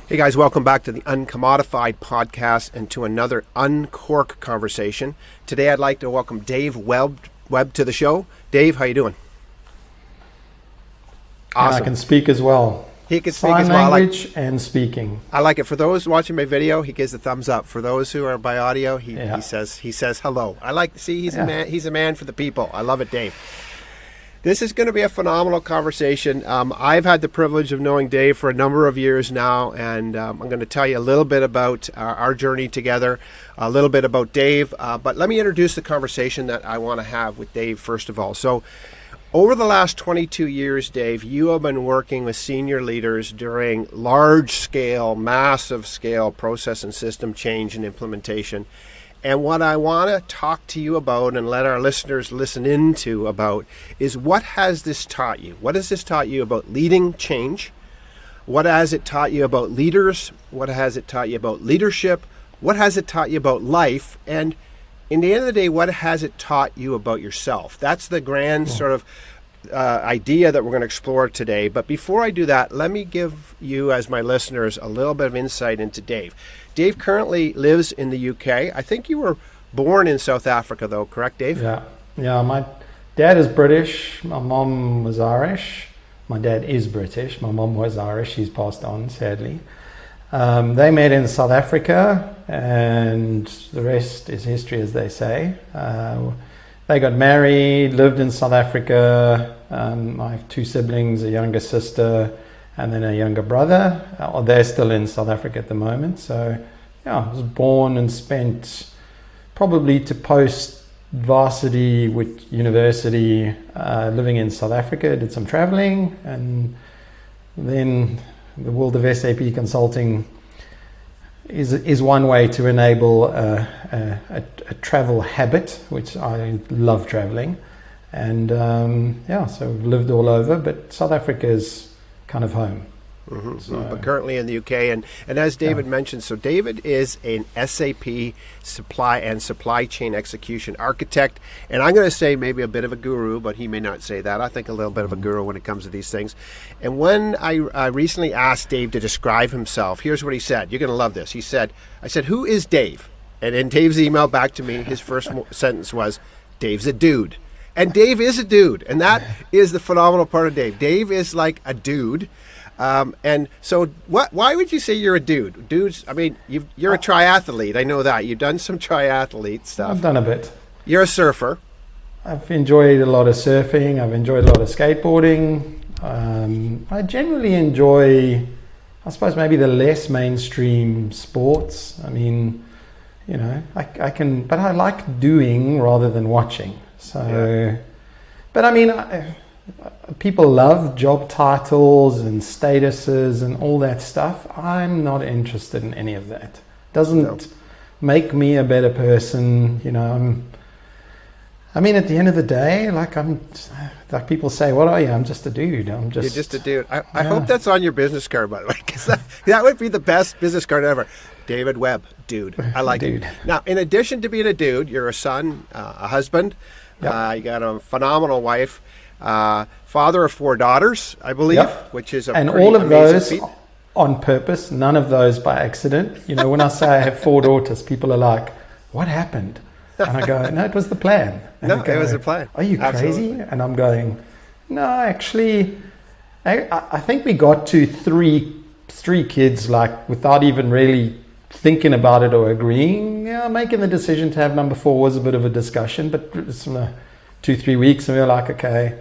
Hey guys, welcome back to the Uncommodified podcast and to another Uncork conversation. Today I'd like to welcome Dave Webb to the show. Dave, how you doing? Awesome. And I can speak as well. He can speak as well. Sign language and speaking. I like it. For those watching my video, he gives a thumbs up. For those who are by audio, he says hello. I like to see he's a man for the people. I love it, Dave. This is going to be a phenomenal conversation. I've had the privilege of knowing Dave for a number of years now, and I'm going to tell you a little bit about our journey together, a little bit about Dave, but let me introduce the conversation that I want to have with Dave first of all. So, over the last 22 years, Dave, you have been working with senior leaders during large-scale, massive-scale process and system change and implementation. And what I want to talk to you about and let our listeners listen into about is what has this taught you? What has this taught you about leading change? What has it taught you about leaders? What has it taught you about leadership? What has it taught you about life? And in the end of the day, what has it taught you about yourself? That's the grand sort of idea that we're going to explore today. But before I do that, let me give you, as my listeners, a little bit of insight into Dave. Dave currently lives in the UK. I think you were born in South Africa, though, correct, Dave? Yeah. My dad is British. My mom was Irish. My dad is British. My mom was Irish. She's passed on, sadly. They met in South Africa, and the rest is history, as they say. They got married, lived in South Africa. I have two siblings, a younger sister, and then a younger brother. They're still in South Africa at the moment. So, I was born and spent probably to post-varsity with university living in South Africa. Did some traveling, and then the world of SAP consulting is one way to enable a travel habit, which I love traveling. And so I've lived all over, but South Africa is kind of home. Mm-hmm. So, but currently in the UK, and as David mentioned, so David is an SAP supply chain execution architect, and I'm going to say maybe a bit of a guru, but he may not say that. I think a little bit of a guru when it comes to these things. And when I recently asked Dave to describe himself, here's what he said. You're going to love this. I said, who is Dave? And in Dave's email back to me, his first sentence was, Dave's a dude. And Dave is a dude, and that is the phenomenal part of Dave. Dave is like a dude. And so why would you say you're a dude? Dudes, I mean, you're a triathlete. I know that. You've done some triathlete stuff. I've done a bit. You're a surfer. I've enjoyed a lot of surfing. I've enjoyed a lot of skateboarding. I generally enjoy, I suppose, maybe the less mainstream sports. I mean, I can, but I like doing rather than watching. So, but I mean, people love job titles and statuses and all that stuff. I'm not interested in any of that. Doesn't make me a better person. I mean, at the end of the day, like people say, what are you? I'm just a dude. You're just a dude. I hope that's on your business card, by the way, because that would be the best business card ever. David Webb, dude. I like it. Now, in addition to being a dude, you're a son, a husband. You got a phenomenal wife. Father of 4 daughters, I believe, which is and all of those feat. On purpose, none of those by accident. When I say I have 4 daughters, people are like, what happened? And I go, no, it was the plan. And it was the plan. Are you crazy? And I'm going, no, actually, I think we got to three kids like without even really thinking about it or agreeing. Making the decision to have number 4 was a bit of a discussion, but it's 2-3 weeks, and we were like, okay.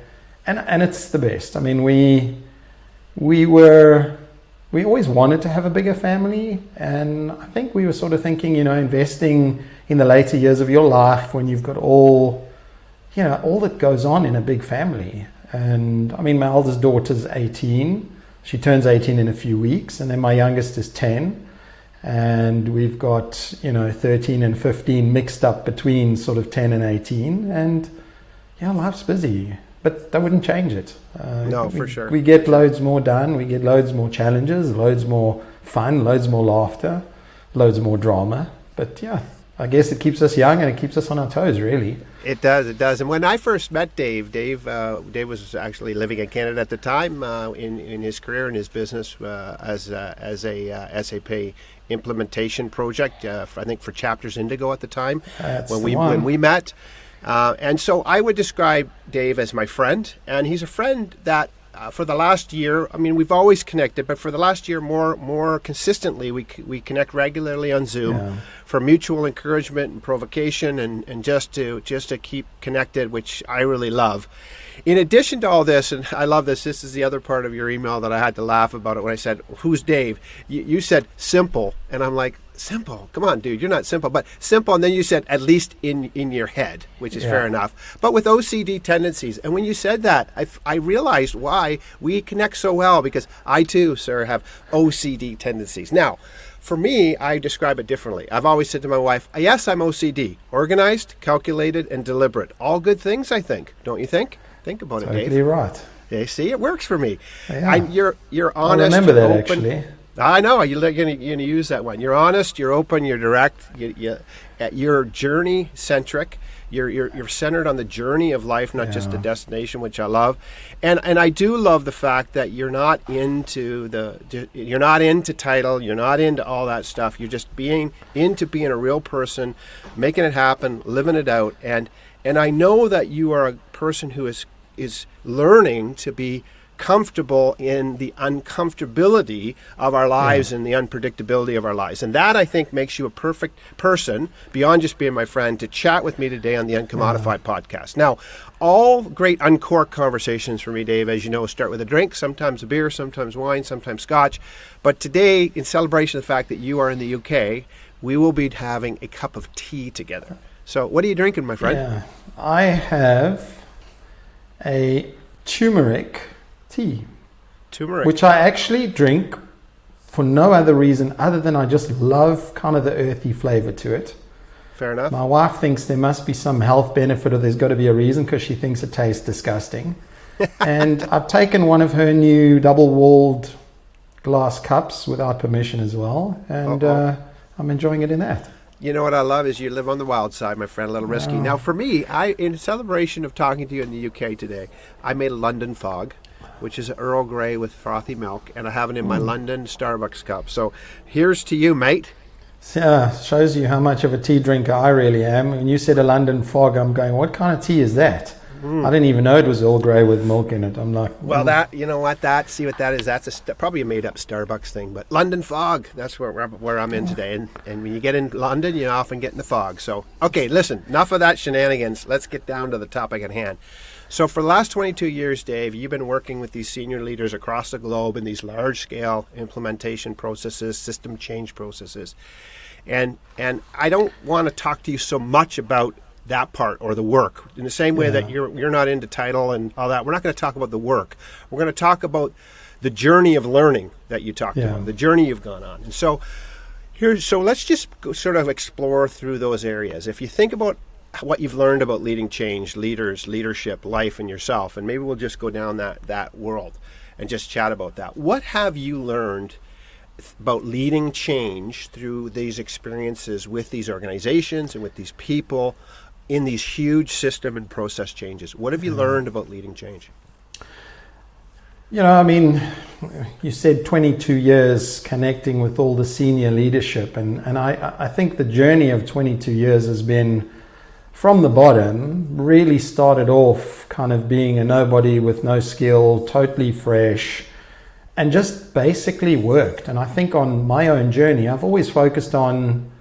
And it's the best. I mean, we always wanted to have a bigger family, and I think we were sort of thinking, investing in the later years of your life when you've got all that goes on in a big family. And I mean, my eldest daughter's 18. She turns 18 in a few weeks, and then my youngest is 10. And we've got, 13 and 15 mixed up between sort of 10 and 18. And life's busy, but that wouldn't change it. For sure. We get loads more done. We get loads more challenges, loads more fun, loads more laughter, loads more drama. But I guess it keeps us young and it keeps us on our toes, really. It does. It does. And when I first met Dave was actually living in Canada at the time in his career and his business as a SAP implementation project. I think for Chapters Indigo at the time. That's when we met. And so I would describe Dave as my friend, and he's a friend that for the last year, I mean, we've always connected, but for the last year more consistently, we connect regularly on Zoom for mutual encouragement and provocation, and just to keep connected, which I really love. In addition to all this, and I love this is the other part of your email that I had to laugh about it when I said, "Who's Dave?" You said simple, and I'm like, simple? Come on, dude, you're not simple, but simple. And then you said, at least in your head, which is fair enough, but with OCD tendencies. And when you said that, I realized why we connect so well, because I too, sir, have OCD tendencies. Now, for me, I describe it differently. I've always said to my wife, yes, I'm OCD, organized, calculated, and deliberate. All good things, I think. Don't you think? Think about it, Dave. Totally right. Yeah, see, it works for me. Yeah. You're honest. I remember that, open. actually. I know, you're going to use that one. You're honest, you're open, you're direct, you're journey-centric. You're centered on the journey of life, not just the destination, which I love. And I do love the fact that you're not into title, you're not into all that stuff. You're just being a real person, making it happen, living it out. And I know that you are a person who is learning to be comfortable in the uncomfortability of our lives and the unpredictability of our lives. And that, I think, makes you a perfect person, beyond just being my friend, to chat with me today on the Uncommodified podcast. Now, all great Uncork conversations for me, Dave, as you know, start with a drink, sometimes a beer, sometimes wine, sometimes scotch. But today, in celebration of the fact that you are in the UK, we will be having a cup of tea together. So what are you drinking, my friend? Yeah, I have a turmeric tea, which I actually drink for no other reason other than I just love kind of the earthy flavor to it. Fair enough. My wife thinks there must be some health benefit, or there's got to be a reason, because she thinks it tastes disgusting. And I've taken one of her new double-walled glass cups without permission as well, and I'm enjoying it in that. You know what I love is you live on the wild side, my friend, a little risky. Now, for me, in celebration of talking to you in the UK today, I made a London Fog, which is Earl Grey with frothy milk, and I have it in my London Starbucks cup. So here's to you, mate. Yeah, shows you how much of a tea drinker I really am. When you said a London Fog, I'm going, what kind of tea is that? I didn't even know it was Earl Grey with milk in it. I'm like, well, you know what, see what that is? That's probably a made-up Starbucks thing, but London Fog, that's where I'm in today. And when you get in London, you often get in the fog. So, okay, listen, enough of that shenanigans. Let's get down to the topic at hand. So for the last 22 years, Dave, you've been working with these senior leaders across the globe in these large-scale implementation processes, system change processes. And I don't want to talk to you so much about that part or the work. In the same way that you're not into title and all that, we're not going to talk about the work. We're going to talk about the journey of learning that you talked about, the journey you've gone on. And so let's just sort of explore through those areas. If you think about what you've learned about leading change, leaders, leadership, life, and yourself, and maybe we'll just go down that world and just chat about that. What have you learned about leading change through these experiences with these organizations and with these people in these huge system and process changes? What have you learned about leading change? You know, I mean, you said 22 years connecting with all the senior leadership, and I think the journey of 22 years has been from the bottom. Really started off kind of being a nobody with no skill, totally fresh, and just basically worked. And I think on my own journey, I've always focused on,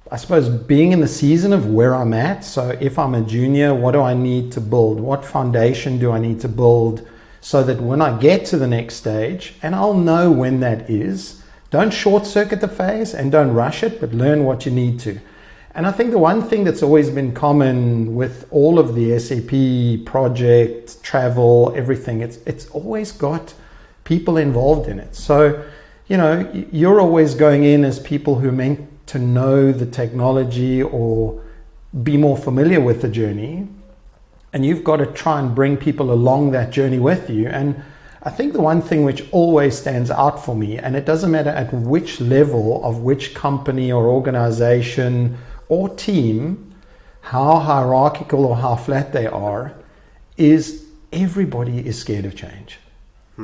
I suppose, being in the season of where I'm at. So if I'm a junior, what do I need to build? What foundation do I need to build so that when I get to the next stage, and I'll know when that is, don't short circuit the phase and don't rush it, but learn what you need to. And I think the one thing that's always been common with all of the SAP project, travel, everything, it's always got people involved in it. So, you know, you're always going in as people who are meant to know the technology or be more familiar with the journey. And you've got to try and bring people along that journey with you. And I think the one thing which always stands out for me, and it doesn't matter at which level of which company or organization or team, how hierarchical or how flat they are, is everybody is scared of change.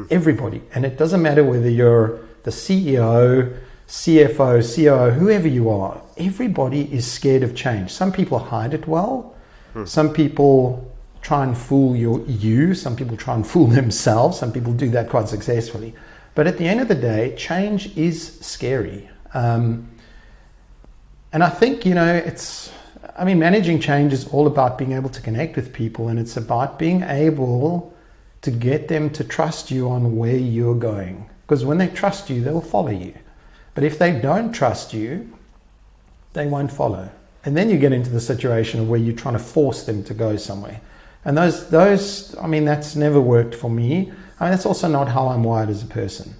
Everybody. And it doesn't matter whether you're the CEO, CFO, COO, whoever you are, everybody is scared of change. Some people hide it well. Some people try and fool you. Some people try and fool themselves. Some people do that quite successfully. But at the end of the day, change is scary. And I think, managing change is all about being able to connect with people, and it's about being able to get them to trust you on where you're going. Because when they trust you, they'll follow you. But if they don't trust you, they won't follow. And then you get into the situation where you're trying to force them to go somewhere. And that's never worked for me. That's also not how I'm wired as a person.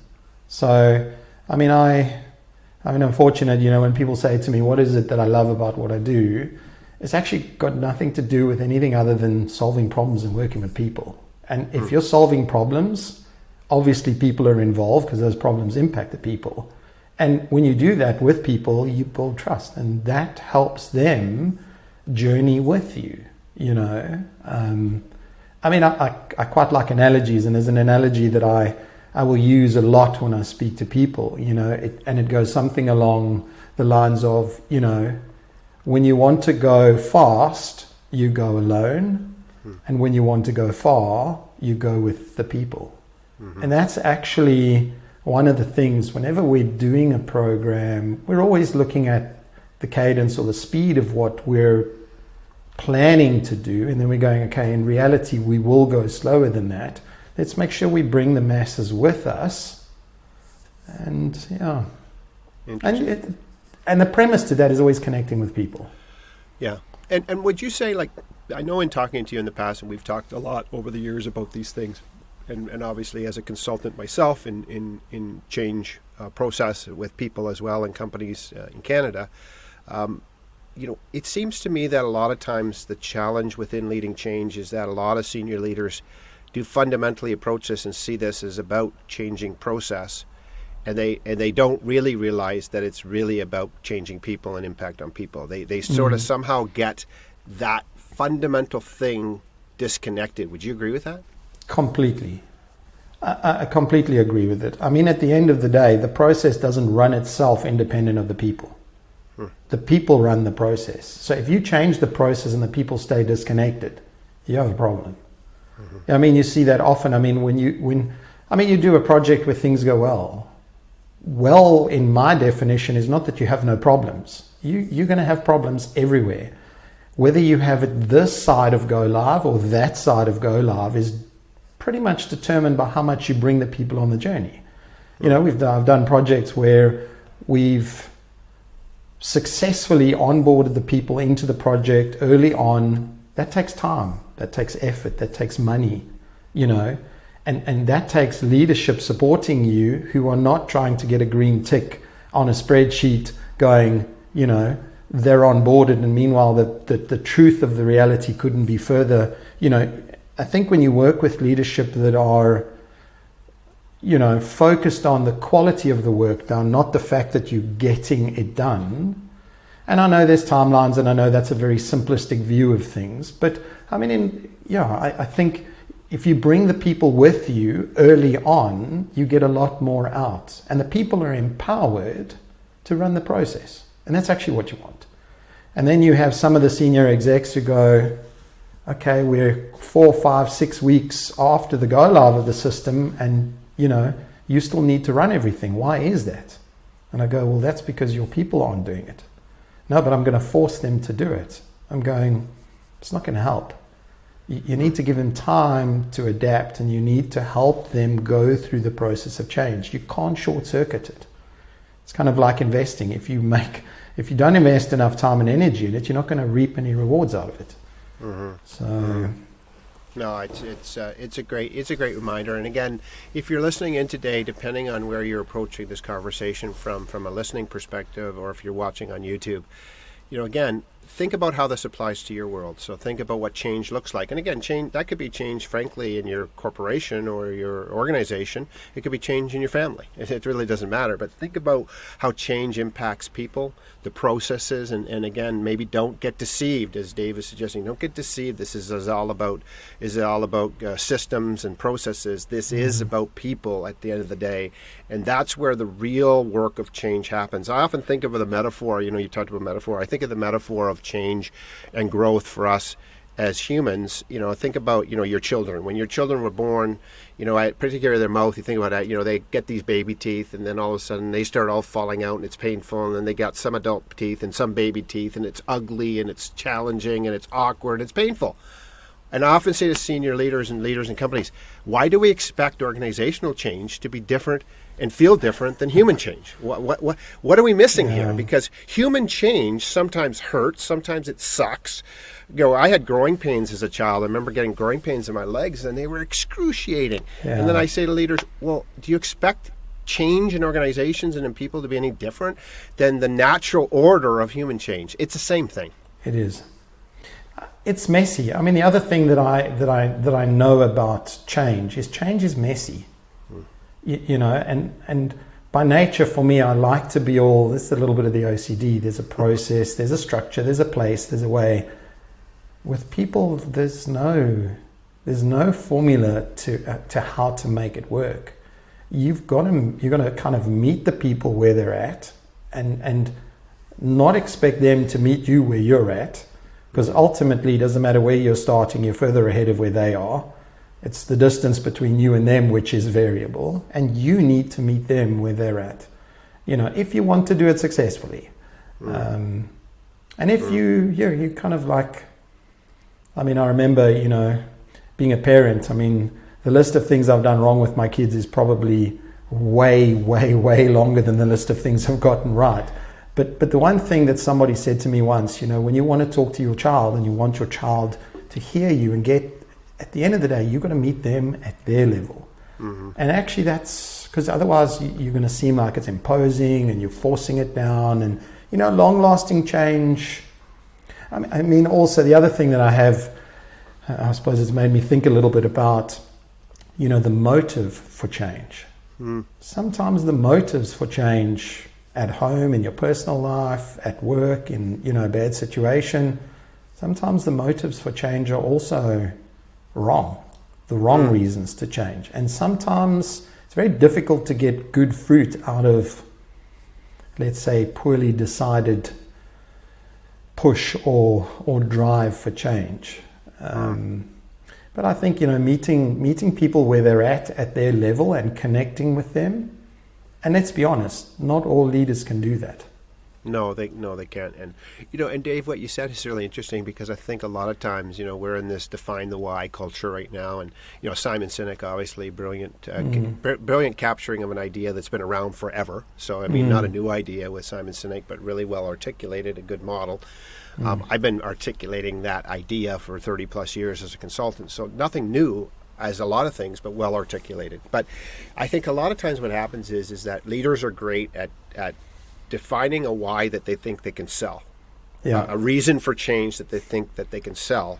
So, I'm fortunate, when people say to me, what is it that I love about what I do? It's actually got nothing to do with anything other than solving problems and working with people. And if you're solving problems, obviously people are involved because those problems impact the people. And when you do that with people, you build trust, and that helps them journey with you, I quite like analogies, and there's an analogy that I will use a lot when I speak to people, and it goes something along the lines of, when you want to go fast, you go alone. And when you want to go far, you go with the people. And that's actually one of the things, whenever we're doing a program, we're always looking at the cadence or the speed of what we're planning to do. And then we're going, okay, in reality, we will go slower than that. Let's make sure we bring the masses with us. And yeah. And the premise to that is always connecting with people. Yeah. And would you say, I know in talking to you in the past, and we've talked a lot over the years about these things, and obviously as a consultant myself in change process with people as well and companies in Canada, it seems to me that a lot of times the challenge within leading change is that a lot of senior leaders do fundamentally approach this and see this as about changing process, and they don't really realize that it's really about changing people and impact on people. They sort of somehow get that fundamental thing disconnected. Would you agree with that? Completely. I completely agree with it. At the end of the day, the process doesn't run itself independent of the people. The people run the process. So if you change the process and the people stay disconnected, you have a problem. You see that often. When you do a project where things go well. Well, in my definition, is not that you have no problems. You're going to have problems everywhere. Whether you have it this side of go live or that side of go live is pretty much determined by how much you bring the people on the journey. I've done projects where we've successfully onboarded the people into the project early on. That takes time, that takes effort, that takes money, and that takes leadership supporting you, who are not trying to get a green tick on a spreadsheet going, they're onboarded, and meanwhile the truth of the reality couldn't be further. I think when you work with leadership that are focused on the quality of the work done, not the fact that you're getting it done. And I know there's timelines, and I know that's a very simplistic view of things, but I think if you bring the people with you early on, you get a lot more out, and the people are empowered to run the process, and that's actually what you want. And then you have some of the senior execs who go, okay, we're 4, 5, 6 weeks after the go live of the system, and you still need to run everything. Why is that? And I go, well, that's because your people aren't doing it. No, but I'm going to force them to do it. I'm going, it's not going to help. You need to give them time to adapt, and you need to help them go through the process of change. You can't short circuit it. It's kind of like investing. If you don't invest enough time and energy in it, you're not going to reap any rewards out of it. So no, it's a great reminder. And again, if you're listening in today, depending on where you're approaching this conversation from a listening perspective, or if you're watching on YouTube, again, think about how this applies to your world. So think about what change looks like. And again, change, that could be change, frankly, in your corporation or your organization. It could be change in your family. It really doesn't matter. But think about how change impacts people, the processes, and again, maybe don't get deceived, as Dave is suggesting. Don't get deceived. This is all about systems and processes. This is about people at the end of the day. And that's where the real work of change happens. I often think of the metaphor, you talked about metaphor. I think of the metaphor of change and growth for us as humans. Think about, your children. When your children were born, particularly their mouth, you think about that, they get these baby teeth, and then all of a sudden they start all falling out and it's painful, and then they got some adult teeth and some baby teeth, and it's ugly and it's challenging and it's awkward, it's painful. And I often say to senior leaders and leaders in companies, why do we expect organizational change to be different and feel different than human change? What are we missing here? Because human change sometimes hurts, sometimes it sucks. I had growing pains as a child. I remember getting growing pains in my legs, and they were excruciating. Yeah. And then I say to leaders, well, do you expect change in organizations and in people to be any different than the natural order of human change? It's the same thing. It is. It's messy. I mean, the other thing that I know about change is messy. And by nature, for me, I like to be this is a little bit of the OCD. There's a process, there's a structure, there's a place, there's a way. With people, there's no formula to how to make it work. You're going to kind of meet the people where they're at, and not expect them to meet you where you're at. Because ultimately, it doesn't matter where you're starting, you're further ahead of where they are. It's the distance between you and them which is variable, and you need to meet them where they're at. If you want to do it successfully. And if you kind of like, I remember, being a parent, the list of things I've done wrong with my kids is probably way, way, way longer than the list of things I've gotten right. But the one thing that somebody said to me once, when you want to talk to your child and you want your child to hear you and at the end of the day, you've got to meet them at their level. Mm-hmm. And actually that's, because otherwise you're going to seem like it's imposing and you're forcing it down, and, long-lasting change. Also the other thing that I suppose it's made me think a little bit about, the motive for change. Mm. Sometimes the motives for change at home, in your personal life, at work, in a bad situation, sometimes the motives for change are also wrong, the wrong reasons to change. And sometimes it's very difficult to get good fruit out of, let's say, poorly decided push or drive for change. But I think, meeting people where they're at their level and connecting with them. And let's be honest, not all leaders can do that. No, they can't. And and Dave, what you said is really interesting, because I think a lot of times, we're in this define the why culture right now, and Simon Sinek, obviously brilliant capturing of an idea that's been around forever. So not a new idea with Simon Sinek, but really well articulated, a good model. I've been articulating that idea for 30 plus years as a consultant, so nothing new as a lot of things, but well articulated. But I think a lot of times what happens is that leaders are great at defining a why that they think they can sell. Yeah. A reason for change that they think that they can sell.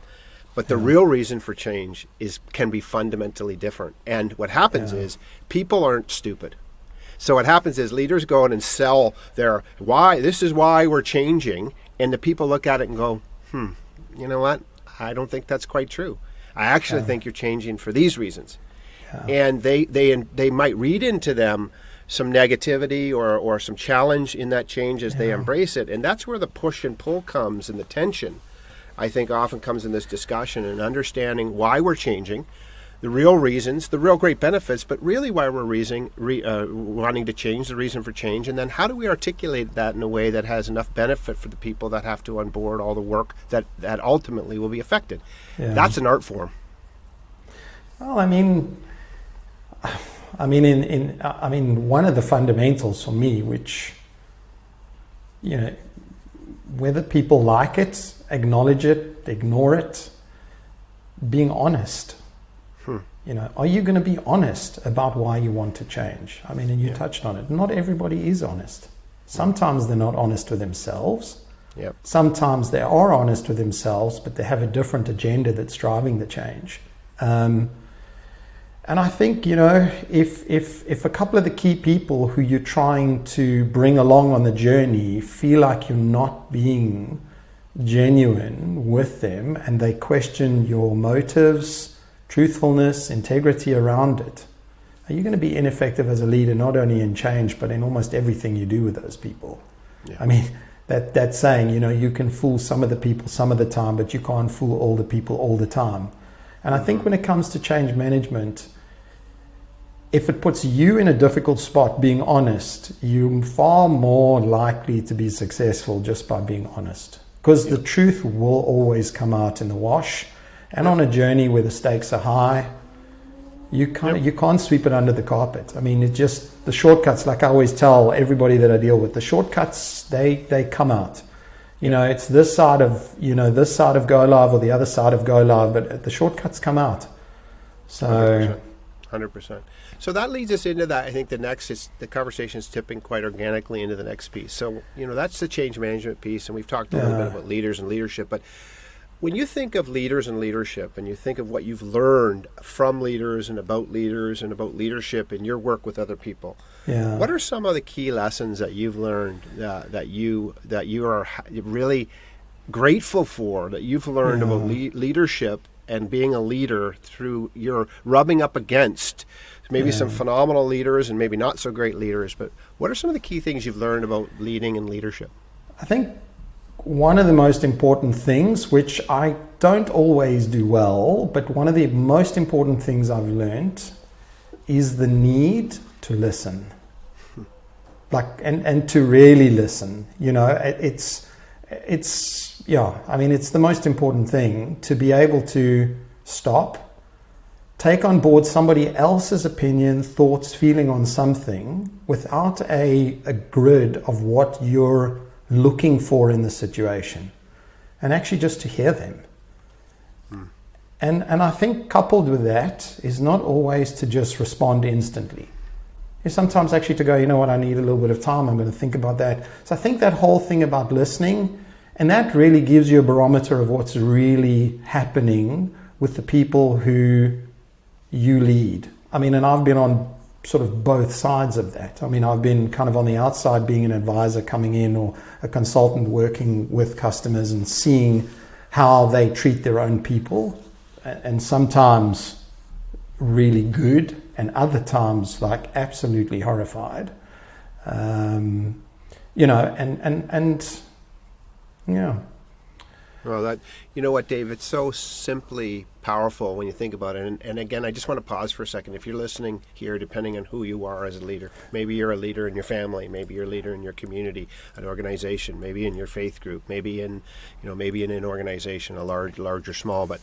But the real reason for change can be fundamentally different. And what happens is people aren't stupid. So what happens is leaders go in and sell their why, this is why we're changing, and the people look at it and go, you know what? I don't think that's quite true. I actually think you're changing for these reasons. Yeah. And they might read into them some negativity or some challenge in that change as they embrace it. And that's where the push and pull comes, and the tension, I think, often comes in this discussion, and understanding why we're changing, the real reasons, the real great benefits, but really why we're wanting to change, the reason for change, and then how do we articulate that in a way that has enough benefit for the people that have to onboard all the work that ultimately will be affected. Yeah. That's an art form. Well, one of the fundamentals for me, which, whether people like it, acknowledge it, ignore it, being honest. Are you going to be honest about why you want to change? And you touched on it. Not everybody is honest. Sometimes they're not honest with themselves. Yep. Sometimes they are honest with themselves, but they have a different agenda that's driving the change. And I think, if a couple of the key people who you're trying to bring along on the journey feel like you're not being genuine with them, and they question your motives, truthfulness, integrity around it, you're going to be ineffective as a leader, not only in change, but in almost everything you do with those people. Yeah. I mean, that saying, you can fool some of the people some of the time, but you can't fool all the people all the time. And I think when it comes to change management, if it puts you in a difficult spot being honest, you're far more likely to be successful just by being honest. Because the truth will always come out in the wash. And on a journey where the stakes are high, you can't sweep it under the carpet. I mean, it just, the shortcuts, like I always tell everybody that I deal with, the shortcuts, they come out. It's this side of go live or the other side of go live, but the shortcuts come out. So 100%. So that leads us into that. I think the conversation is tipping quite organically into the next piece. So, that's the change management piece, and we've talked a little bit about leaders and leadership, but when you think of leaders and leadership, and you think of what you've learned from leaders and about leadership in your work with other people, what are some of the key lessons that you've learned that you are really grateful for, that you've learned about leadership and being a leader through your rubbing up against maybe some phenomenal leaders and maybe not so great leaders? But what are some of the key things you've learned about leading and leadership? I think one of the most important things, which I don't always do well, but one of the most important things I've learned is the need to listen. And to really listen. It's the most important thing, to be able to stop, take on board somebody else's opinion, thoughts, feeling on something without a grid of what you're looking for in the situation, and actually just to hear them. And I think coupled with that is not always to just respond instantly. It's sometimes actually to go, I need a little bit of time, I'm going to think about that. So I think that whole thing about listening, and that really gives you a barometer of what's really happening with the people who you lead. I mean, and I've been on sort of both sides of that. I mean, I've been kind of on the outside being an advisor coming in, or a consultant working with customers and seeing how they treat their own people, and sometimes really good and other times like absolutely horrified. Well, that, what, Dave, it's so simply powerful when you think about it. And again, I just want to pause for a second. If you're listening here, depending on who you are as a leader, maybe you're a leader in your family, maybe you're a leader in your community, an organization, maybe in your faith group, maybe in an organization, large or small. But,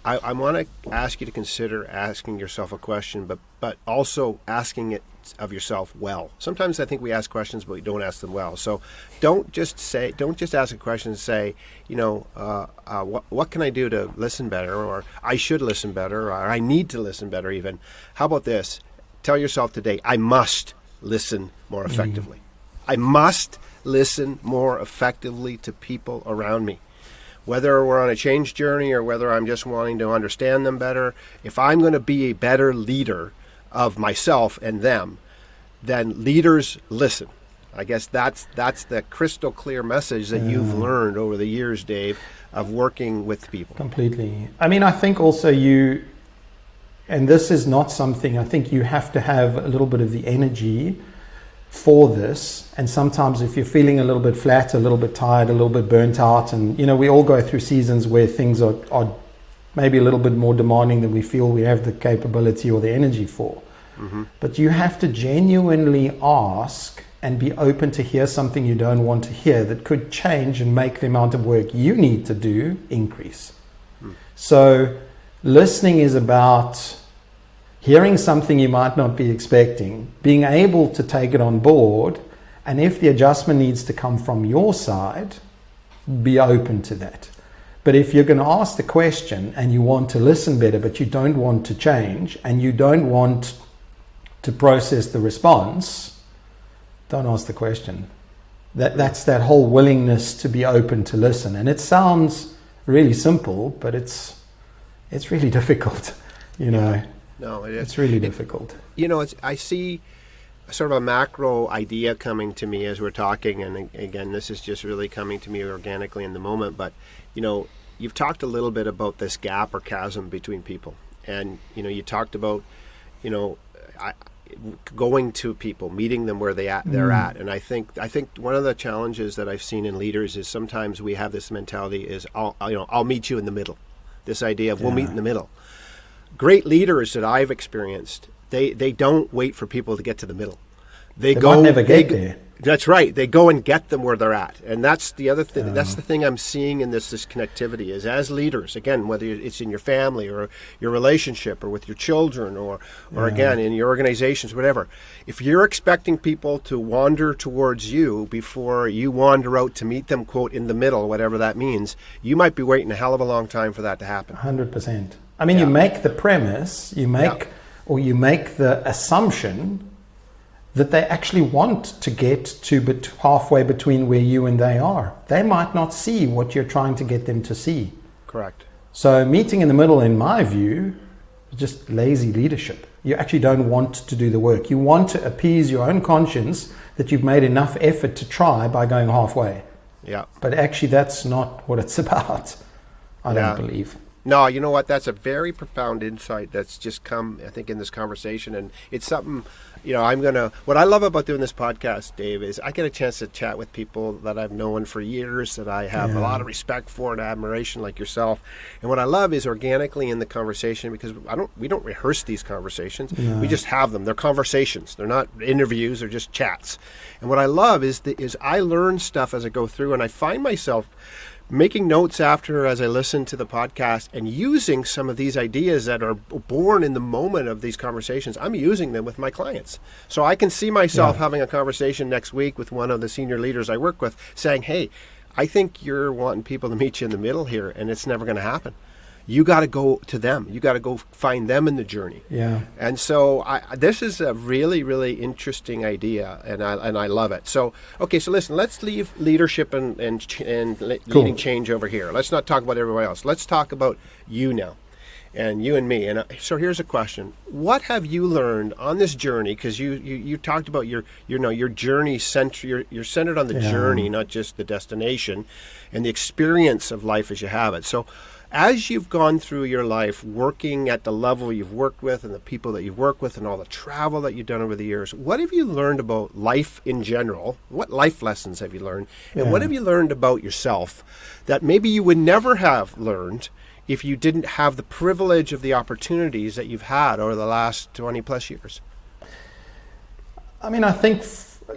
I want to ask you to consider asking yourself a question, but also asking it of yourself well. Sometimes I think we ask questions, but we don't ask them well. So don't just ask a question and say, what can I do to listen better, or I should listen better, or I need to listen better even. How about this? Tell yourself today, I must listen more effectively. I must listen more effectively to people around me. Whether we're on a change journey or whether I'm just wanting to understand them better, if I'm going to be a better leader of myself and them, then leaders listen. I guess that's the crystal clear message that you've learned over the years, Dave, of working with people. Completely. I mean, I think also and this is not something, I think you have to have a little bit of the energy for this. And sometimes if you're feeling a little bit flat, a little bit tired, a little bit burnt out, and we all go through seasons where things are maybe a little bit more demanding than we feel we have the capability or the energy for. Mm-hmm. But you have to genuinely ask and be open to hear something you don't want to hear that could change and make the amount of work you need to do increase. So listening is about hearing something you might not be expecting, being able to take it on board, and if the adjustment needs to come from your side, be open to that. But if you're going to ask the question and you want to listen better, but you don't want to change and you don't want to process the response, don't ask the question. That's that whole willingness to be open to listen. And it sounds really simple, but it's really difficult, you know. No, it's really difficult. You know, I see sort of a macro idea coming to me as we're talking, and again, this is just really coming to me organically in the moment, but, you know, you've talked a little bit about this gap or chasm between people, and, you know, you talked about, you know, going to people, meeting them where they're at, and I think one of the challenges that I've seen in leaders is sometimes we have this mentality is, I'll meet you in the middle, this idea of we'll meet in the middle. Great leaders that I've experienced, they don't wait for people to get to the middle. They go, might never get there. That's right. They go and get them where they're at, and that's the other thing. That's the thing I'm seeing in this connectivity is as leaders. Again, whether it's in your family or your relationship, or with your children, or again in your organizations, whatever. If you're expecting people to wander towards you before you wander out to meet them, quote, in the middle, whatever that means, you might be waiting a hell of a long time for that to happen. 100%. I mean, you make the premise, you make the assumption that they actually want to get to halfway between where you and they are. They might not see what you're trying to get them to see. Correct. So meeting in the middle, in my view, is just lazy leadership. You actually don't want to do the work. You want to appease your own conscience that you've made enough effort to try by going halfway. Yeah. But actually, that's not what it's about, I don't believe. No, you know what? That's a very profound insight that's just come, I think, in this conversation. And it's something, you know, what I love about doing this podcast, Dave, is I get a chance to chat with people that I've known for years, that I have a lot of respect for and admiration, like yourself. And what I love is organically in the conversation, because we don't rehearse these conversations. No. We just have them. They're conversations. They're not interviews. They're just chats. And what I love is I learn stuff as I go through, and I find myself making notes after as I listen to the podcast and using some of these ideas that are born in the moment of these conversations. I'm using them with my clients. So I can see myself having a conversation next week with one of the senior leaders I work with saying, hey, I think you're wanting people to meet you in the middle here, and it's never going to happen. You got to go to them. You got to go find them in the journey. Yeah. And so this is a really, really interesting idea, and I love it. So, okay, so listen, let's leave leadership and leading change over here. Let's not talk about everybody else. Let's talk about you now, and you and me. And so here's a question: what have you learned on this journey? Because you talked about your journey you're centered on the journey, not just the destination, and the experience of life as you have it. So, as you've gone through your life working at the level you've worked with and the people that you've worked with and all the travel that you've done over the years, what have you learned about life in general? What life lessons have you learned? And what have you learned about yourself that maybe you would never have learned if you didn't have the privilege of the opportunities that you've had over the last 20 plus years? I mean, I think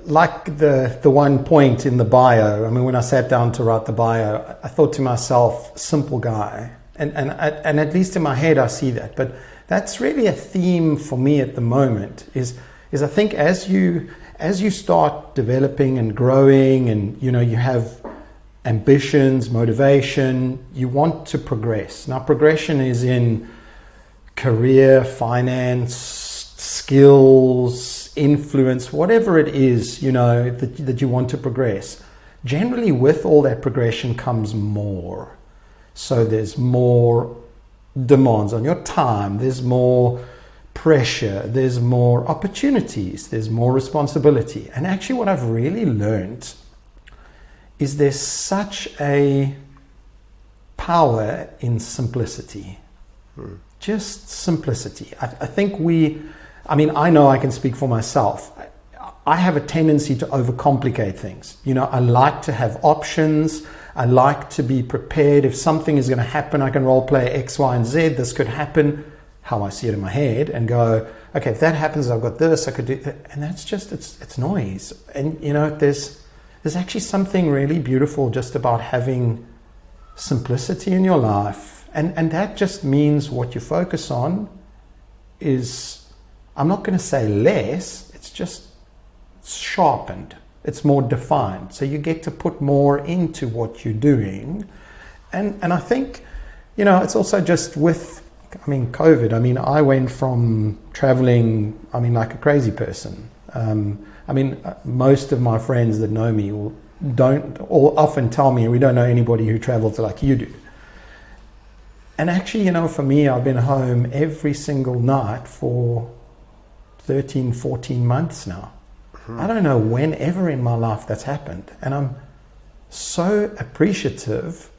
like the one point in the bio, I mean, when I sat down to write the bio, I thought to myself, simple guy. And at least in my head, I see that. But that's really a theme for me at the moment is I think as you start developing and growing and, you know, you have ambitions, motivation, you want to progress. Now, progression is in career, finance, skills, influence, whatever it is, you know, that you want to progress. Generally, with all that progression comes more. So there's more demands on your time, there's more pressure, there's more opportunities, there's more responsibility. And actually what I've really learned is there's such a power in simplicity. Just simplicity. I think I know I can speak for myself. I have a tendency to overcomplicate things. You know, I like to have options. I like to be prepared. If something is going to happen, I can role play X, Y, and Z. This could happen, how I see it in my head, and go, okay, if that happens, I've got this, I could do that. And that's just, it's noise. And, you know, there's actually something really beautiful just about having simplicity in your life. And that just means what you focus on is, I'm not going to say less, it's just sharpened. It's more defined. So you get to put more into what you're doing. And I think, you know, it's also just with, COVID. I went from traveling, like a crazy person. Most of my friends that know me will don't or often tell me, we don't know anybody who travels like you do. And actually, you know, for me, I've been home every single night for 13, 14 months now. I don't know when ever in my life that's happened. And I'm so appreciative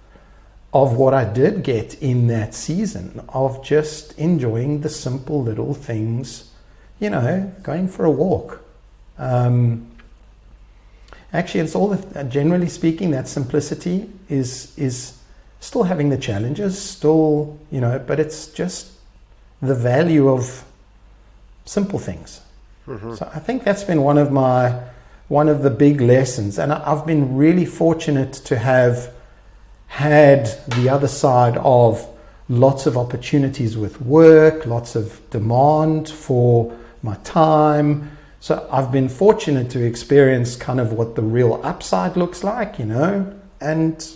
of what I did get in that season, of just enjoying the simple little things, you know, going for a walk. Actually, it's all, generally speaking, that simplicity is still having the challenges, still, you know, but it's just the value of simple things. So I think that's been one of the big lessons. And I've been really fortunate to have had the other side of lots of opportunities with work, lots of demand for my time. So I've been fortunate to experience kind of what the real upside looks like, you know, and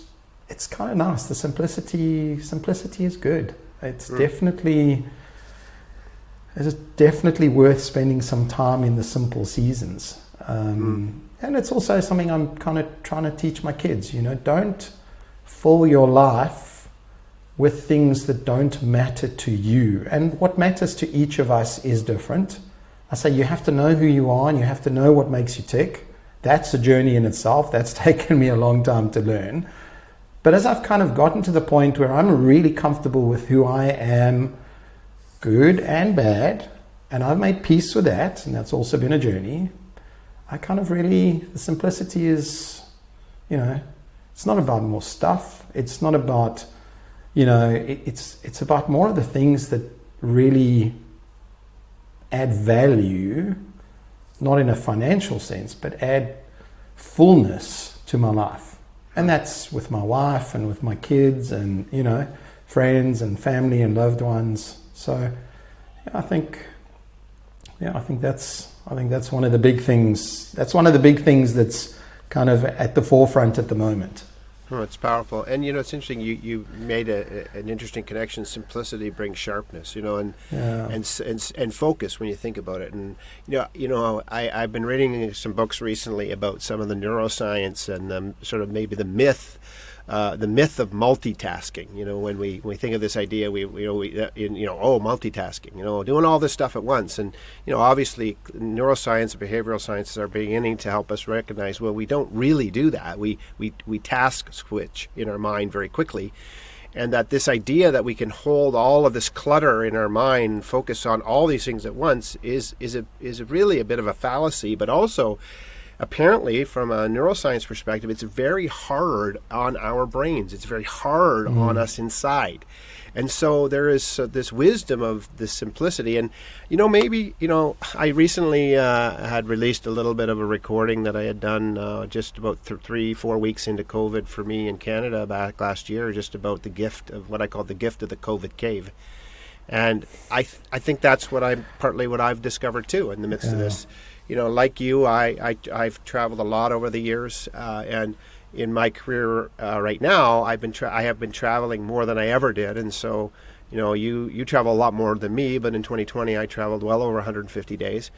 it's kind of nice. The simplicity is good. It's definitely worth spending some time in the simple seasons. And it's also something I'm kind of trying to teach my kids, you know, don't fill your life with things that don't matter to you. And what matters to each of us is different. I say you have to know who you are and you have to know what makes you tick. That's a journey in itself. That's taken me a long time to learn. But as I've kind of gotten to the point where I'm really comfortable with who I am, good and bad, and I've made peace with that, and that's also been a journey, I kind of really, the simplicity is, you know, it's not about more stuff. It's not about, you know, it's about more of the things that really add value, not in a financial sense, but add fullness to my life. And that's with my wife and with my kids and, you know, friends and family and loved ones. So yeah, I think that's one of the big things. That's one of the big things that's kind of at the forefront at the moment. Oh, it's powerful. And, you know, it's interesting. You made an interesting connection. Simplicity brings sharpness, you know, and focus when you think about it. And, you know, I've been reading some books recently about some of the neuroscience and sort of maybe the myth of multitasking. You know, when we think of this idea, multitasking, you know, doing all this stuff at once. And, you know, obviously neuroscience and behavioral sciences are beginning to help us recognize, well, we don't really do that. We task switch in our mind very quickly. And that this idea that we can hold all of this clutter in our mind and focus on all these things at once is really a bit of a fallacy, but also apparently, from a neuroscience perspective, it's very hard on our brains. It's very hard on us inside. And so there is this wisdom of this simplicity. And, you know, maybe, you know, I recently had released a little bit of a recording that I had done just about 3-4 weeks into COVID for me in Canada back last year, just about the gift of what I call the gift of the COVID cave. And I think that's partly what I've discovered, too, in the midst of this. You know, like you, I've traveled a lot over the years, and in my career right now, I have been traveling more than I ever did, and so, you know, you travel a lot more than me. But in 2020, I traveled well over 150 days,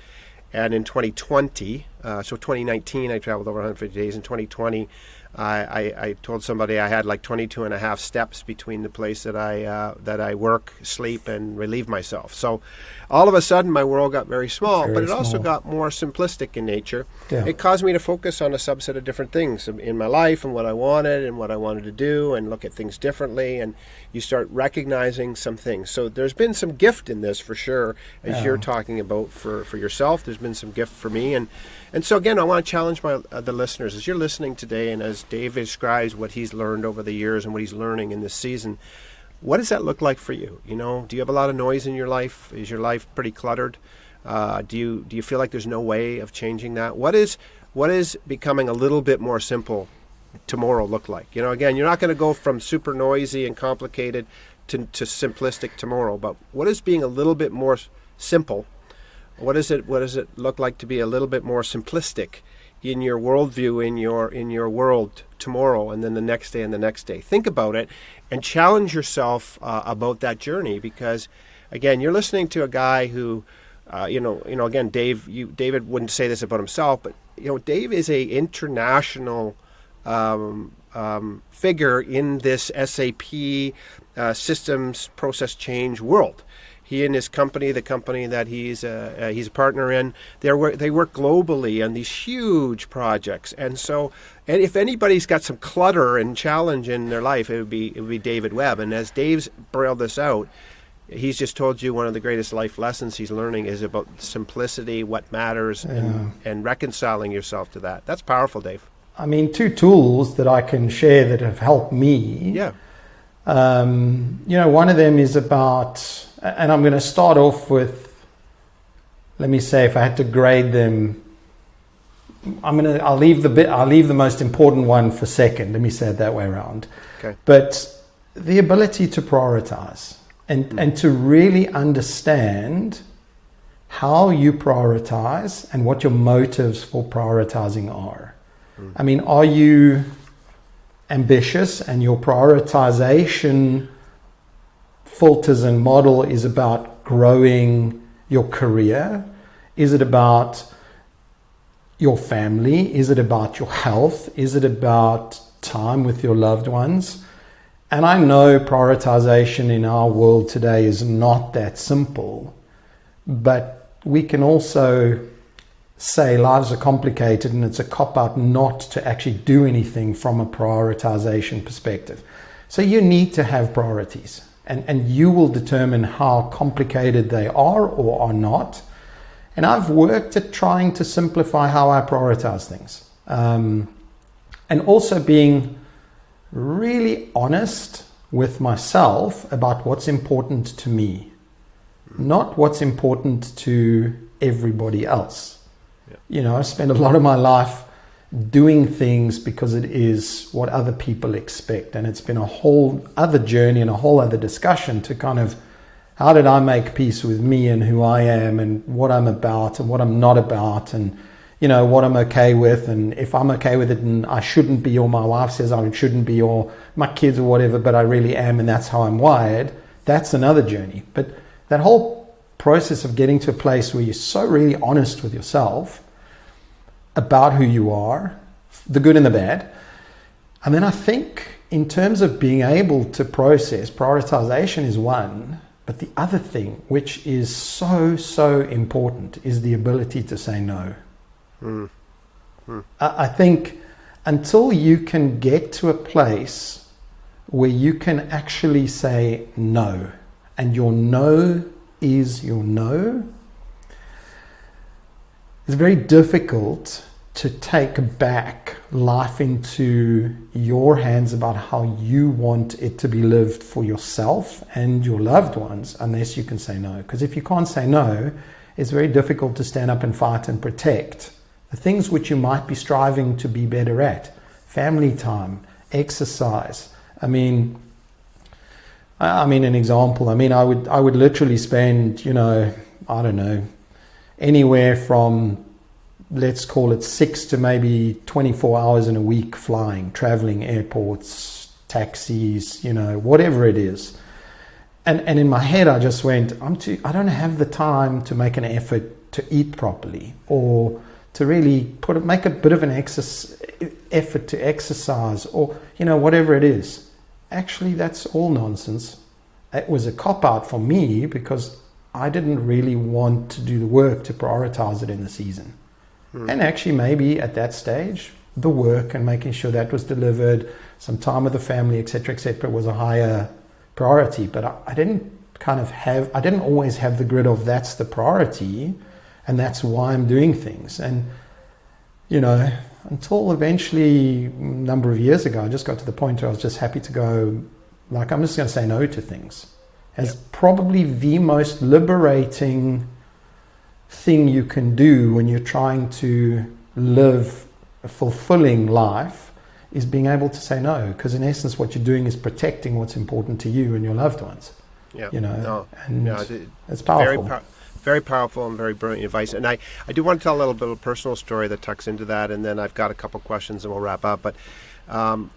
and in 2020, so 2019, I traveled over 150 days. In 2020, I told somebody I had like 22 and a half steps between the place that I work, sleep, and relieve myself. So all of a sudden my world got very small, but it also got more simplistic in nature. Yeah. It caused me to focus on a subset of different things in my life and what I wanted to do, and look at things differently, and you start recognizing some things. So there's been some gift in this for sure, as you're talking about for yourself. There's been some gift for me, and so again, I want to challenge the listeners as you're listening today, and as Dave describes what he's learned over the years and what he's learning in this season. What does that look like for you? You know, do you have a lot of noise in your life? Is your life pretty cluttered? Do you feel like there's no way of changing that? What is becoming a little bit more simple tomorrow look like? You know, again, you're not going to go from super noisy and complicated to simplistic tomorrow, but what is being a little bit more simple? What does it look like to be a little bit more simplistic in your worldview, in your world tomorrow, and then the next day and the next day? Think about it and challenge yourself about that journey, because again, you're listening to a guy who, again, David wouldn't say this about himself, but you know, Dave is a international figure in this SAP systems process change world. He and his company, the company that he's a partner in, they work globally on these huge projects. And so, and if anybody's got some clutter and challenge in their life, it would be David Webb. And as Dave's brailled this out, he's just told you one of the greatest life lessons he's learning is about simplicity, what matters, and reconciling yourself to that. That's powerful, Dave. I mean, 2 tools that I can share that have helped me. Yeah. One of them is about, and I'm going to start off with, let me say, if I had to grade them, I'll leave the most important one for second. Let me say it that way around. Okay. But the ability to prioritize and to really understand how you prioritize and what your motives for prioritizing are. I mean, are you ambitious and your prioritization filters and model is about growing your career? Is it about your family? Is it about your health? Is it about time with your loved ones? And I know prioritization in our world today is not that simple, but we can also say lives are complicated and it's a cop-out not to actually do anything from a prioritization perspective. So you need to have priorities, and you will determine how complicated they are or are not. And I've worked at trying to simplify how I prioritize things, and also being really honest with myself about what's important to me, not what's important to everybody else. I spend a lot of my life doing things because it is what other people expect. And it's been a whole other journey and a whole other discussion to kind of, how did I make peace with me and who I am and what I'm about and what I'm not about, and, what I'm okay with, and if I'm okay with it and I shouldn't be, or my wife says I shouldn't be, or my kids or whatever, but I really am and that's how I'm wired. That's another journey. But that whole process of getting to a place where you're so really honest with yourself about who you are, the good and the bad. And then I think in terms of being able to process, prioritization is one, but the other thing, which is so important, is the ability to say no. I think until you can get to a place where you can actually say no, and your no is your no, it's very difficult to take back life into your hands about how you want it to be lived for yourself and your loved ones, unless you can say no. Because if you can't say no, it's very difficult to stand up and fight and protect the things which you might be striving to be better at. Family time, exercise. I mean, an example. I would literally spend, I don't know, anywhere from, let's call it 6 to maybe 24 hours in a week flying, traveling, airports, taxis, whatever it is. And in my head, I just went, I don't have the time to make an effort to eat properly, or to really make a bit of an effort to exercise, or, whatever it is. Actually, that's all nonsense. It was a cop-out for me because I didn't really want to do the work to prioritize it in the season. And actually, maybe at that stage, the work and making sure that was delivered, some time with the family, etc., was a higher priority. But I didn't always have the grid of that's the priority and that's why I'm doing things. And, until eventually, a number of years ago, I just got to the point where I was just happy to go, I'm just going to say no to things. As probably the most liberating thing you can do when you're trying to live a fulfilling life is being able to say no, because in essence what you're doing is protecting what's important to you and your loved ones. It's powerful. Very powerful and very brilliant advice. And I do want to tell a little bit of a personal story that tucks into that, and then I've got a couple questions and we'll wrap up. But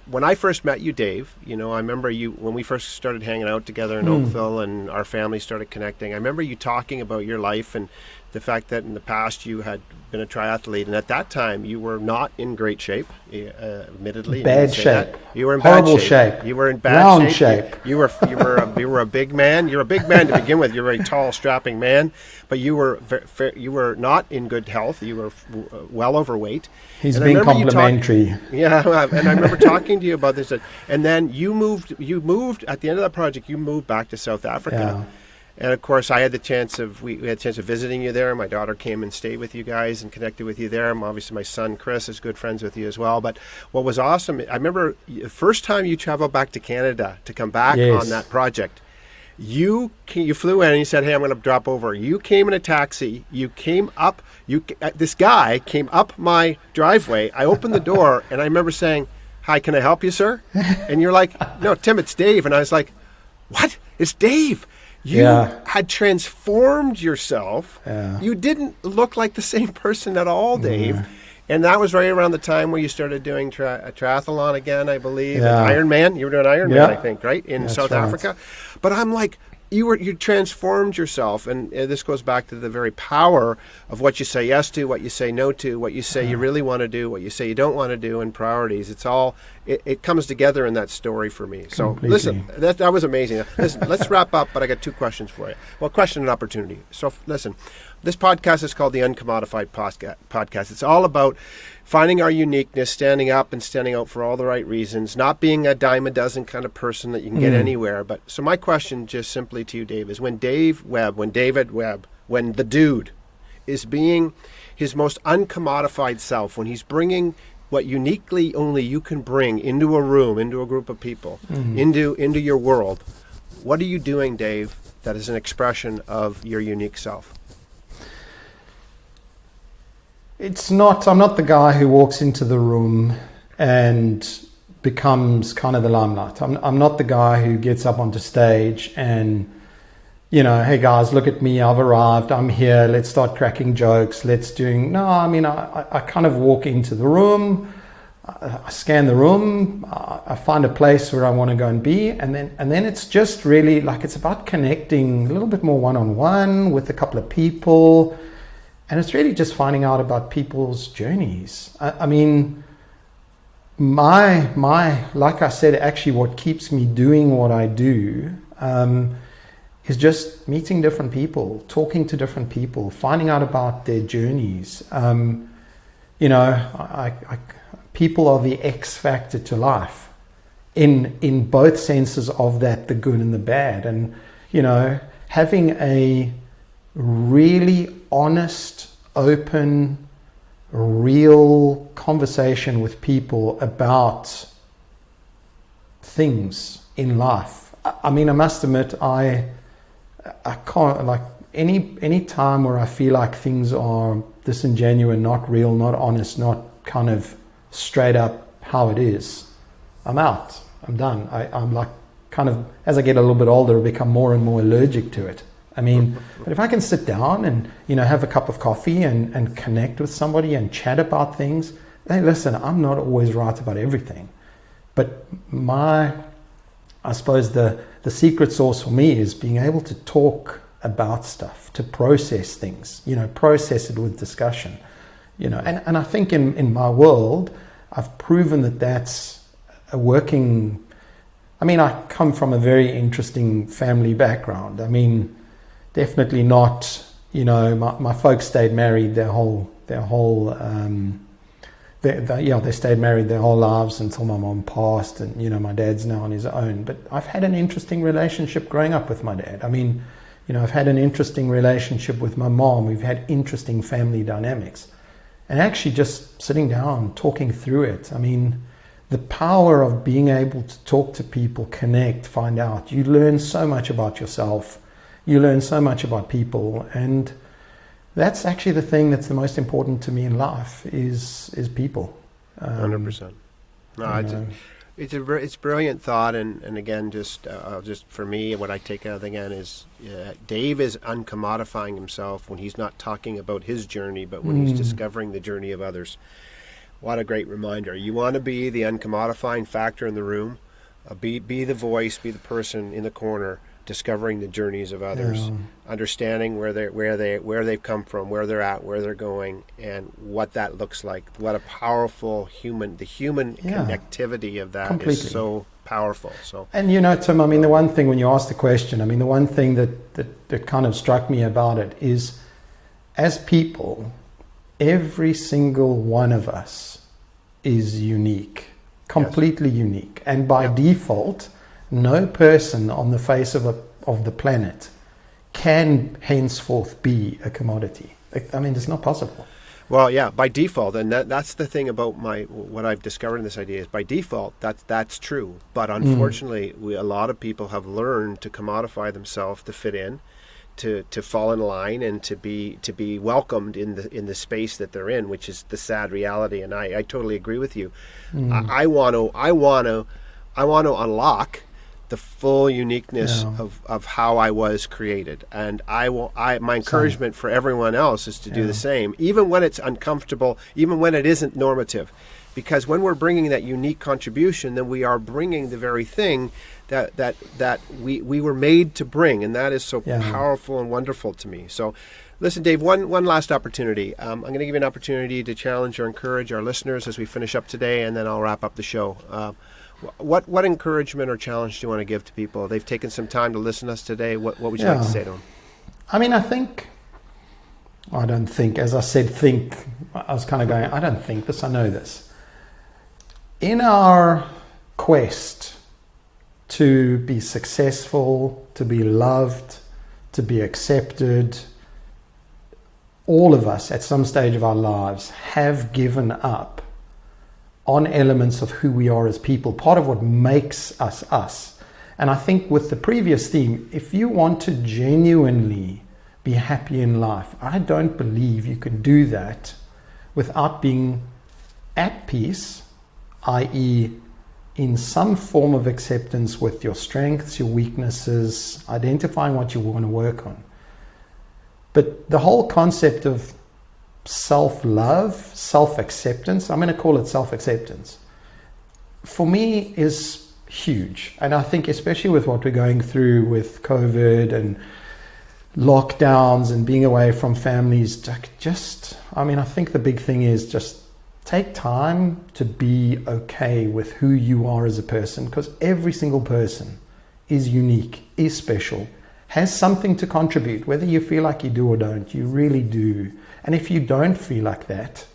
when I first met you, Dave, I remember you when we first started hanging out together in Oakville and our family started connecting. I remember you talking about your life and the fact that in the past you had been a triathlete, and at that time you were not in great shape, admittedly. Bad shape. You were in Horrible bad shape. shape. You were in bad Round shape. shape. You were a big man. You're a big man to begin with. You're a very tall, strapping man, but you were not in good health. You were well overweight. He's being complimentary. Yeah, and I remember talking to you about this. And then you moved at the end of that project. You moved back to South Africa. Yeah. And of course, I had the chance of we had a chance of visiting you there. My daughter came and stayed with you guys and connected with you there. Obviously, my son Chris is good friends with you as well. But what was awesome, I remember the first time you traveled back to Canada to come back on that project. You flew in and you said, "Hey, I'm going to drop over." You came in a taxi. You came up. This guy came up my driveway. I opened the door and I remember saying, "Hi, can I help you, sir?" And you're like, "No, Tim, it's Dave." And I was like, "What? It's Dave." You had transformed yourself. Yeah. You didn't look like the same person at all, Dave. And that was right around the time where you started doing a triathlon again, I believe. Yeah. Ironman. You were doing Ironman, I think, right? In South Africa. But I'm like, you transformed yourself. And this goes back to the very power of what you say yes to, what you say no to, what you say you really want to do, what you say you don't want to do, and priorities. It's all, it comes together in that story for me. So listen, that was amazing. Listen, let's wrap up, but I got two questions for you. Well, question and opportunity. So listen, this podcast is called the Uncommodified Podcast. It's all about finding our uniqueness, standing up and standing out for all the right reasons, not being a dime a dozen kind of person that you can get anywhere. But so my question just simply to you, Dave, is when David Webb, when the dude is being his most uncommodified self, when he's bringing what uniquely only you can bring into a room, into a group of people, into your world, what are you doing, Dave, that is an expression of your unique self? I'm not the guy who walks into the room and becomes kind of the limelight. I'm not the guy who gets up onto stage and, hey guys, look at me, I've arrived, I'm here, let's start cracking jokes, I kind of walk into the room, I scan the room, I find a place where I want to go and be, and then it's just really like, it's about connecting a little bit more one-on-one with a couple of people. And it's really just finding out about people's journeys. Like I said, actually what keeps me doing what I do is just meeting different people, talking to different people, finding out about their journeys. People are the X factor to life in both senses of that, the good and the bad. And, having a really honest, open, real conversation with people about things in life. I must admit, I can't, like, any time where I feel like things are disingenuous, not real, not honest, not kind of straight up how it is, I'm out. I'm done. I'm like, kind of, as I get a little bit older, I become more and more allergic to it. But if I can sit down and, have a cup of coffee and connect with somebody and chat about things, hey, listen, I'm not always right about everything. But I suppose the secret sauce for me is being able to talk about stuff, to process things, process it with discussion, and I think in my world, I've proven that that's a working, I come from a very interesting family background. Definitely not, my folks stayed married they stayed married their whole lives until my mom passed, and, my dad's now on his own. But I've had an interesting relationship growing up with my dad. I've had an interesting relationship with my mom. We've had interesting family dynamics. And actually just sitting down, talking through it. The power of being able to talk to people, connect, find out. You learn so much about yourself. You learn so much about people, and that's actually the thing that's the most important to me in life is people. 100%. No, it's brilliant thought, and again, just for me, what I take out again is Dave is uncommodifying himself when he's not talking about his journey, but when he's discovering the journey of others. What a great reminder! You want to be the uncommodifying factor in the room, be the voice, be the person in the corner. discovering the journeys of others, understanding where they've come from, where they're at, where they're going, and what that looks like. What a powerful human connectivity of that completely. is so powerful. So, and Tim, I mean, the one thing when you asked the question, I mean, the one thing that kind of struck me about it is, as people, every single one of us is unique, completely unique, and by default, no person on the face of the planet can henceforth be a commodity. I mean, it's not possible. Well, yeah, by default, and that's the thing about what I've discovered in this idea is by default that's true. But unfortunately, a lot of people have learned to commodify themselves to fit in, to fall in line, and to be welcomed in the space that they're in, which is the sad reality. And I totally agree with you. I want to unlock the full uniqueness of how I was created, and my encouragement for everyone else is to do the same, even when it's uncomfortable, even when it isn't normative, because when we're bringing that unique contribution, then we are bringing the very thing that we were made to bring, and that is so powerful and wonderful to me. So, listen, Dave, one last opportunity. I'm going to give you an opportunity to challenge or encourage our listeners as we finish up today, and then I'll wrap up the show. What encouragement or challenge do you want to give to people? They've taken some time to listen to us today. What would you like to say to them? I mean, I don't think, as I said, I was kind of going, I don't think this, I know this. In our quest to be successful, to be loved, to be accepted, all of us at some stage of our lives have given up on elements of who we are as people, part of what makes us us. And I think with the previous theme, if you want to genuinely be happy in life, I don't believe you can do that without being at peace, i.e. in some form of acceptance with your strengths, your weaknesses, identifying what you want to work on. But the whole concept of self-love, self-acceptance, I'm going to call it self-acceptance, for me is huge. And I think especially with what we're going through with COVID and lockdowns and being away from families, I think the big thing is just take time to be okay with who you are as a person, because every single person is unique, is special, has something to contribute, whether you feel like you do or don't. You really do. And if you don't feel like that,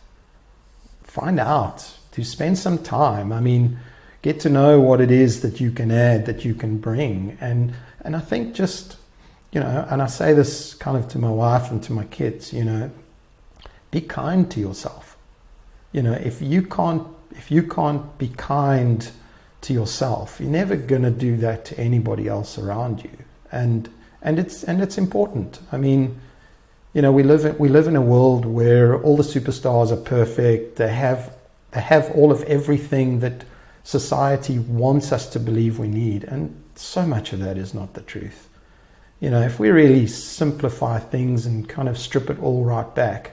find out, to spend some time. I mean, get to know what it is that you can add, that you can bring. And I think just, and I say this kind of to my wife and to my kids, be kind to yourself. If you can't be kind to yourself, you're never going to do that to anybody else around you. And it's important. I mean, we live in a world where all the superstars are perfect. They have all of everything that society wants us to believe we need, and so much of that is not the truth. If we really simplify things and kind of strip it all right back,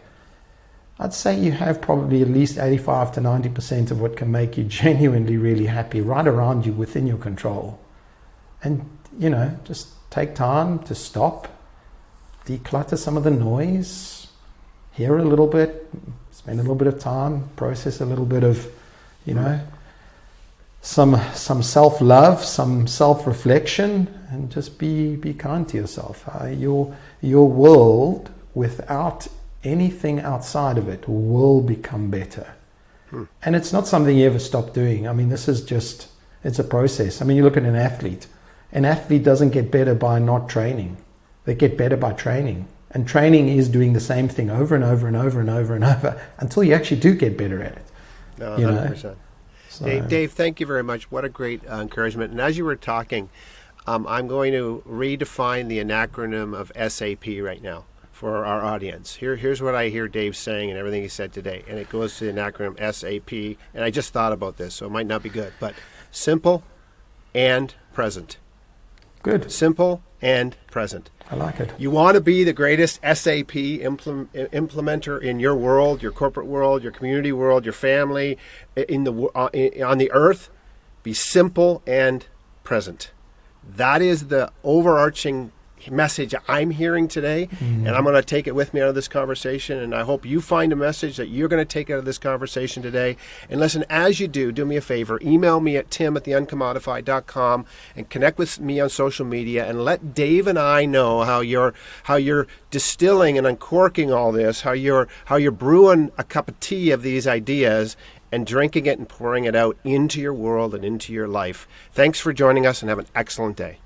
I'd say you have probably at least 85 to 90% of what can make you genuinely really happy right around you, within your control. And just take time to stop, declutter some of the noise, hear a little bit, spend a little bit of time, process a little bit of, some self-love, some self-reflection, and just be kind to yourself. Your world, without anything outside of it, will become better. And it's not something you ever stop doing. I mean, it's a process. I mean, you look at an athlete. An athlete doesn't get better by not training. They get better by training. And training is doing the same thing over and over and over and over and over until you actually do get better at it. No, 100%. So. Dave, thank you very much. What a great encouragement. And as you were talking, I'm going to redefine the acronym of SAP right now for our audience. Here's what I hear Dave saying and everything he said today. And it goes to the acronym SAP. And I just thought about this, so it might not be good. But simple and present. Good. Simple and present. I like it. You want to be the greatest SAP implementer in your world, your corporate world, your community world, your family, on the earth. Be simple and present. That is the overarching message I'm hearing today, and I'm going to take it with me out of this conversation, and I hope you find a message that you're going to take out of this conversation today. And listen, as you do me a favor, email me at tim@theuncommodified.com and connect with me on social media, and let Dave and I know how you're distilling and uncorking all this, how you're brewing a cup of tea of these ideas and drinking it and pouring it out into your world and into your life. Thanks for joining us, and have an excellent day.